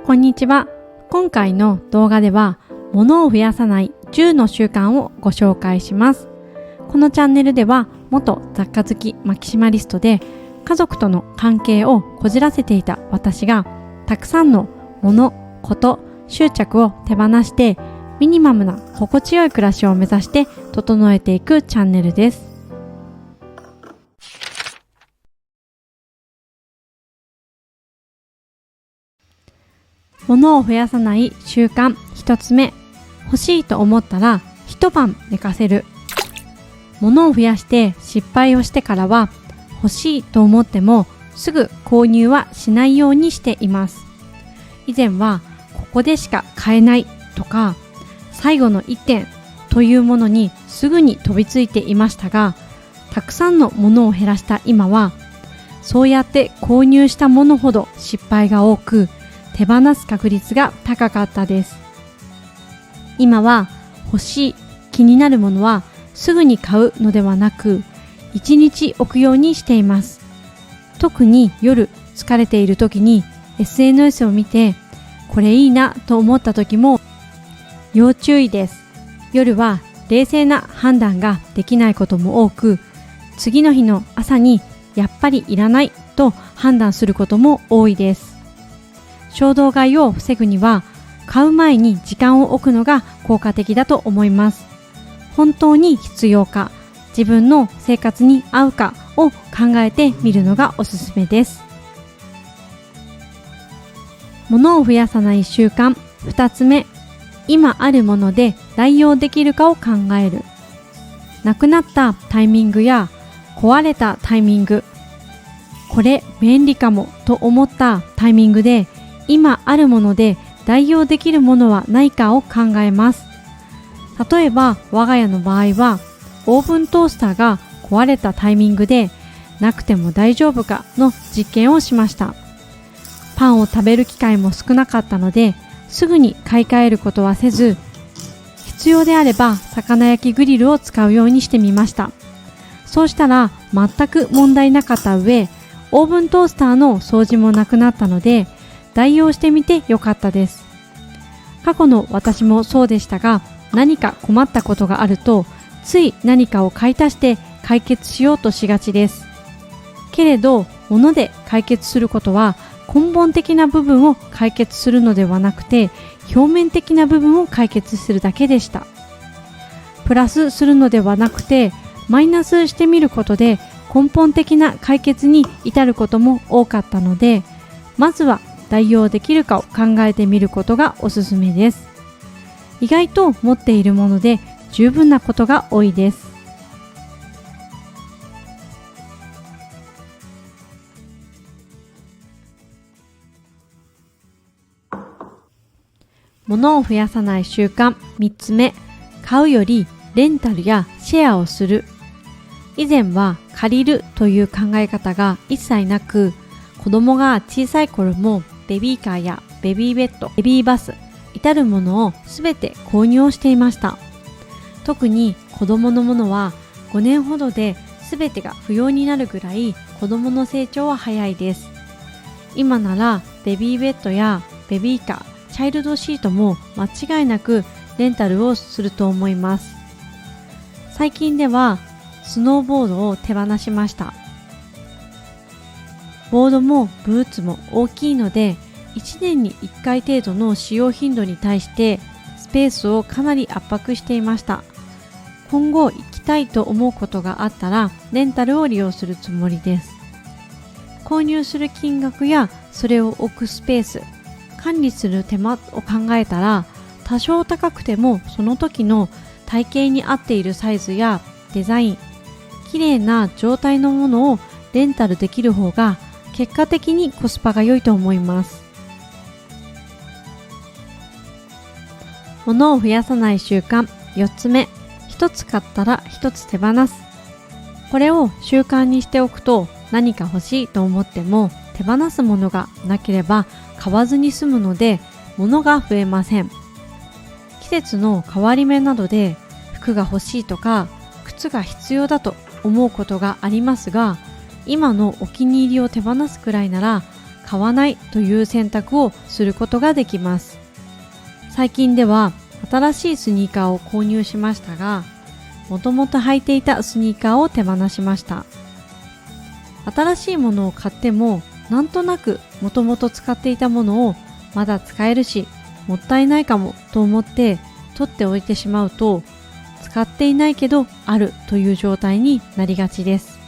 こんにちは。今回の動画では物を増やさない10の習慣をご紹介します。このチャンネルでは元雑貨好きマキシマリストで家族との関係をこじらせていた私がたくさんの物、こと、執着を手放してミニマムな心地よい暮らしを目指して整えていくチャンネルです。物を増やさない習慣1つ目、欲しいと思ったら一晩寝かせる。物を増やして失敗をしてからは欲しいと思ってもすぐ購入はしないようにしています。以前はここでしか買えないとか最後の1点というものにすぐに飛びついていましたが、たくさんのものを減らした今はそうやって購入したものほど失敗が多く手放す確率が高かったです。今は欲しい、気になるものはすぐに買うのではなく1日置くようにしています。特に夜疲れている時に SNS を見てこれいいなと思った時も要注意です。夜は冷静な判断ができないことも多く、次の日の朝にやっぱりいらないと判断することも多いです。衝動買いを防ぐには買う前に時間を置くのが効果的だと思います。本当に必要か、自分の生活に合うかを考えてみるのがおすすめです。物を増やさない習慣2つ目、今あるもので代用できるかを考える。なくなったタイミングや壊れたタイミング、これ便利かもと思ったタイミングで今あるもので代用できるものはないかを考えます。例えば我が家の場合はオーブントースターが壊れたタイミングでなくても大丈夫かの実験をしました。パンを食べる機会も少なかったのですぐに買い替えることはせず、必要であれば魚焼きグリルを使うようにしてみました。そうしたら全く問題なかった上、オーブントースターの掃除もなくなったので代用してみてよかったです。過去の私もそうでしたが、何か困ったことがあるとつい何かを買い足して解決しようとしがちです。けれど物で解決することは根本的な部分を解決するのではなくて表面的な部分を解決するだけでした。プラスするのではなくてマイナスしてみることで根本的な解決に至ることも多かったので、まずは代用できるかを考えてみることがおすすめです。意外と持っているもので十分なことが多いです。物を増やさない習慣3つ目、買うよりレンタルやシェアをする。以前は借りるという考え方が一切なく、子供が小さい頃もベビーカーやベビーベッド、ベビーバス、至るものをすべて購入をしていました。特に子供のものは5年ほどで全てが不要になるぐらい子供の成長は早いです。今ならベビーベッドやベビーカー、チャイルドシートも間違いなくレンタルをすると思います。最近ではスノーボードを手放しました。ボードもブーツも大きいので1年に1回程度の使用頻度に対してスペースをかなり圧迫していました。今後行きたいと思うことがあったらレンタルを利用するつもりです。購入する金額やそれを置くスペース、管理する手間を考えたら多少高くてもその時の体型に合っているサイズやデザイン、綺麗な状態のものをレンタルできる方が結果的にコスパが良いと思います。物を増やさない習慣4つ目、1つ買ったら1つ手放す。これを習慣にしておくと何か欲しいと思っても手放すものがなければ買わずに済むので物が増えません。季節の変わり目などで服が欲しいとか靴が必要だと思うことがありますが、今のお気に入りを手放すくらいなら買わないという選択をすることができます。最近では新しいスニーカーを購入しましたが、もともと履いていたスニーカーを手放しました。新しいものを買っても、なんとなくもともと使っていたものをまだ使えるし、もったいないかもと思って取っておいてしまうと、使っていないけどあるという状態になりがちです。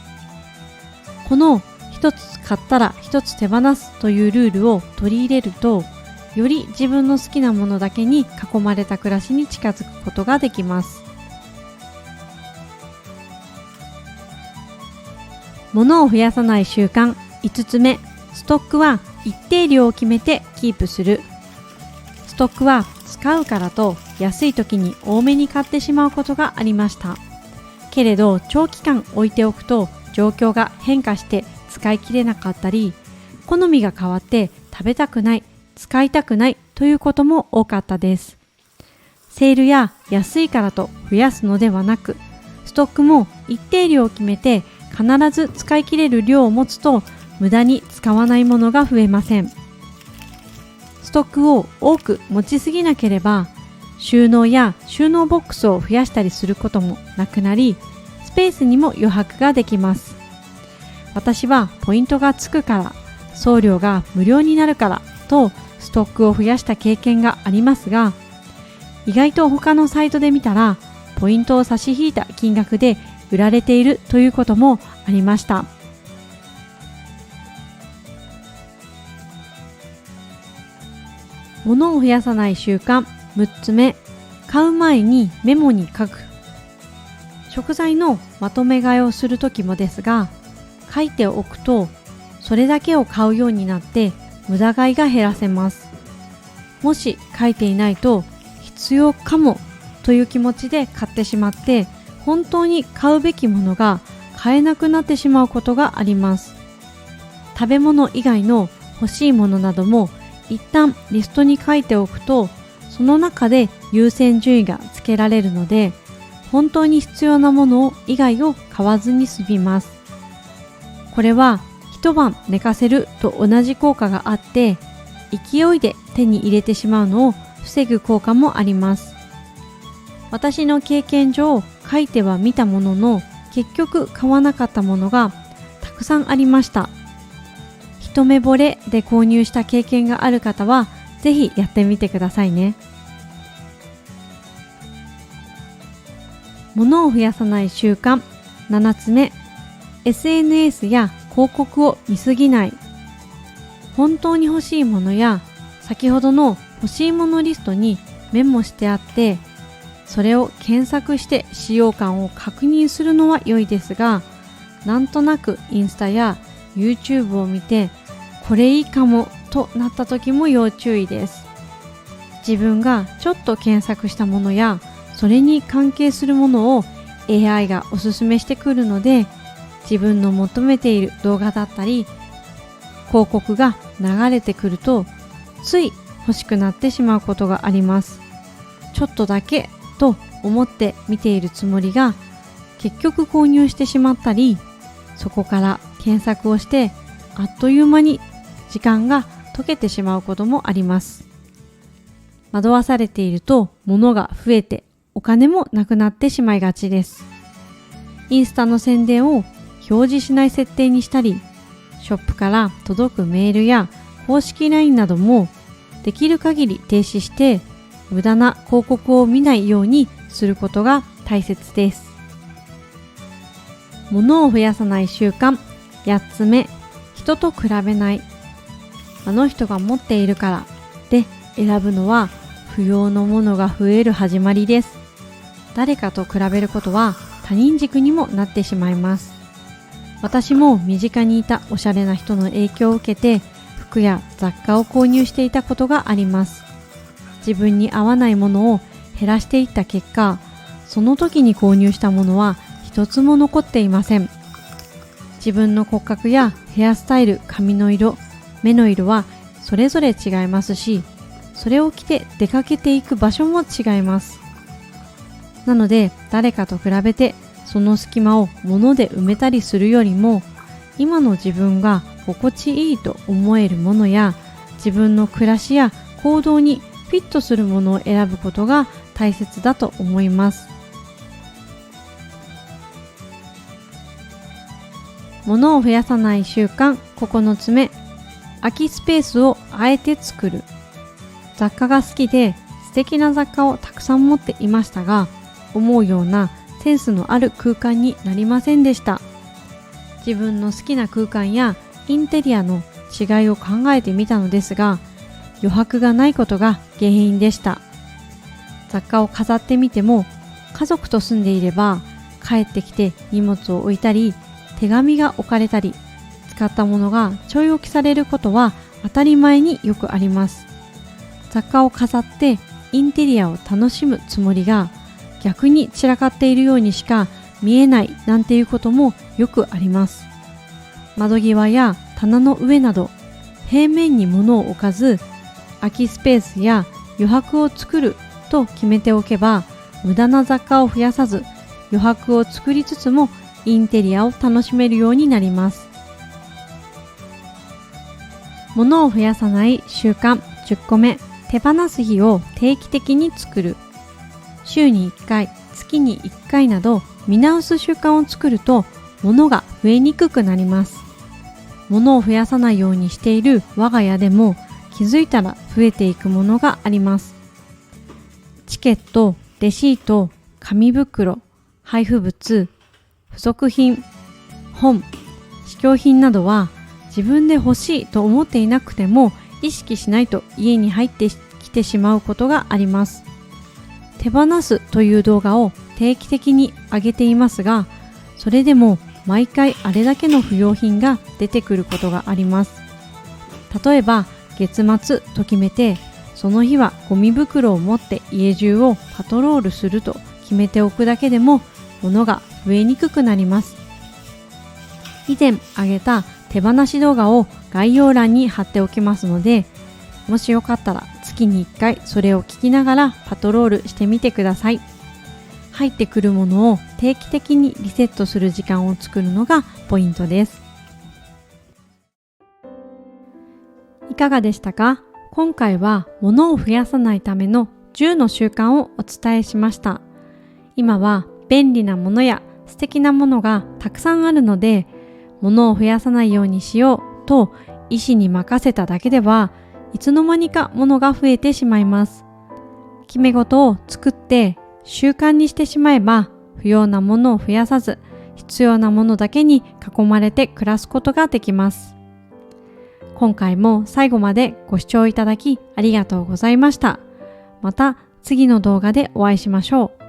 この一つ買ったら一つ手放すというルールを取り入れると、より自分の好きなものだけに囲まれた暮らしに近づくことができます。物を増やさない習慣5つ目、ストックは一定量を決めてキープする。ストックは使うからと安い時に多めに買ってしまうことがありました。けれど長期間置いておくと状況が変化して使い切れなかったり、好みが変わって食べたくない、使いたくないということも多かったです。セールや安いからと増やすのではなく、ストックも一定量を決めて必ず使い切れる量を持つと無駄に使わないものが増えません。ストックを多く持ちすぎなければ、収納や収納ボックスを増やしたりすることもなくなり、スペースにも余白ができます。私はポイントがつくから、送料が無料になるからとストックを増やした経験がありますが、意外と他のサイトで見たら、ポイントを差し引いた金額で売られているということもありました。物を増やさない習慣6つ目、買う前にメモに書く。食材のまとめ買いをするときもですが、書いておくとそれだけを買うようになって無駄買いが減らせます。もし書いていないと必要かもという気持ちで買ってしまって、本当に買うべきものが買えなくなってしまうことがあります。食べ物以外の欲しいものなども一旦リストに書いておくと、その中で優先順位がつけられるので、本当に必要なもの以外を買わずに済みます。これは一晩寝かせると同じ効果があって、勢いで手に入れてしまうのを防ぐ効果もあります。私の経験上、書いてはみたものの結局買わなかったものがたくさんありました。一目惚れで購入した経験がある方はぜひやってみてくださいね。物を増やさない習慣7つ目、SNS や広告を見すぎない。本当に欲しいものや先ほどの欲しいものリストにメモしてあって、それを検索して使用感を確認するのは良いですが、なんとなくインスタや YouTube を見てこれいいかもとなった時も要注意です。自分がちょっと検索したものやそれに関係するものを AI がおすすめしてくるので、自分の求めている動画だったり広告が流れてくるとつい欲しくなってしまうことがあります。ちょっとだけと思って見ているつもりが結局購入してしまったり、そこから検索をしてあっという間に時間が溶けてしまうこともあります。惑わされていると物が増えてお金もなくなってしまいがちです。インスタの宣伝を表示しない設定にしたり、ショップから届くメールや公式 LINE などもできる限り停止して無駄な広告を見ないようにすることが大切です。物を増やさない習慣8つ目、人と比べない。あの人が持っているからで選ぶのは不要のものが増える始まりです。誰かと比べることは他人軸にもなってしまいます。私も身近にいたおしゃれな人の影響を受けて服や雑貨を購入していたことがあります。自分に合わないものを減らしていった結果、その時に購入したものは一つも残っていません。自分の骨格やヘアスタイル、髪の色、目の色はそれぞれ違いますし、それを着て出かけていく場所も違います。なので誰かと比べてその隙間を物で埋めたりするよりも、今の自分が心地いいと思えるものや、自分の暮らしや行動にフィットするものを選ぶことが大切だと思います。物を増やさない習慣9つ目、空きスペースをあえて作る。雑貨が好きで素敵な雑貨をたくさん持っていましたが、思うようなセンスのある空間になりませんでした。自分の好きな空間やインテリアの違いを考えてみたのですが、余白がないことが原因でした。雑貨を飾ってみても、家族と住んでいれば帰ってきて荷物を置いたり、手紙が置かれたり、使ったものがちょい置きされることは当たり前によくあります。雑貨を飾ってインテリアを楽しむつもりが、逆に散らかっているようにしか見えないなんていうこともよくあります。窓際や棚の上など平面に物を置かず、空きスペースや余白を作ると決めておけば、無駄な雑貨を増やさず、余白を作りつつもインテリアを楽しめるようになります。物を増やさない習慣10個目、手放す日を定期的に作る。週に1回、月に1回など見直す習慣を作ると、物が増えにくくなります。物を増やさないようにしている我が家でも、気づいたら増えていくものがあります。チケット、レシート、紙袋、配布物、付属品、本、試供品などは自分で欲しいと思っていなくても意識しないと家に入ってきてしまうことがあります。手放すという動画を定期的に上げていますが、それでも毎回あれだけの不要品が出てくることがあります。例えば月末と決めて、その日はゴミ袋を持って家中をパトロールすると決めておくだけでも物が増えにくくなります。以前上げた手放し動画を概要欄に貼っておきますので、もしよかったら月に1回それを聞きながらパトロールしてみてください。入ってくるものを定期的にリセットする時間を作るのがポイントです。いかがでしたか？今回は物を増やさないための10の習慣をお伝えしました。今は便利なものや素敵なものがたくさんあるので、物を増やさないようにしようと意思に任せただけではいつの間にか物が増えてしまいます。決め事を作って習慣にしてしまえば、不要なものを増やさず必要なものだけに囲まれて暮らすことができます。今回も最後までご視聴いただきありがとうございました。また次の動画でお会いしましょう。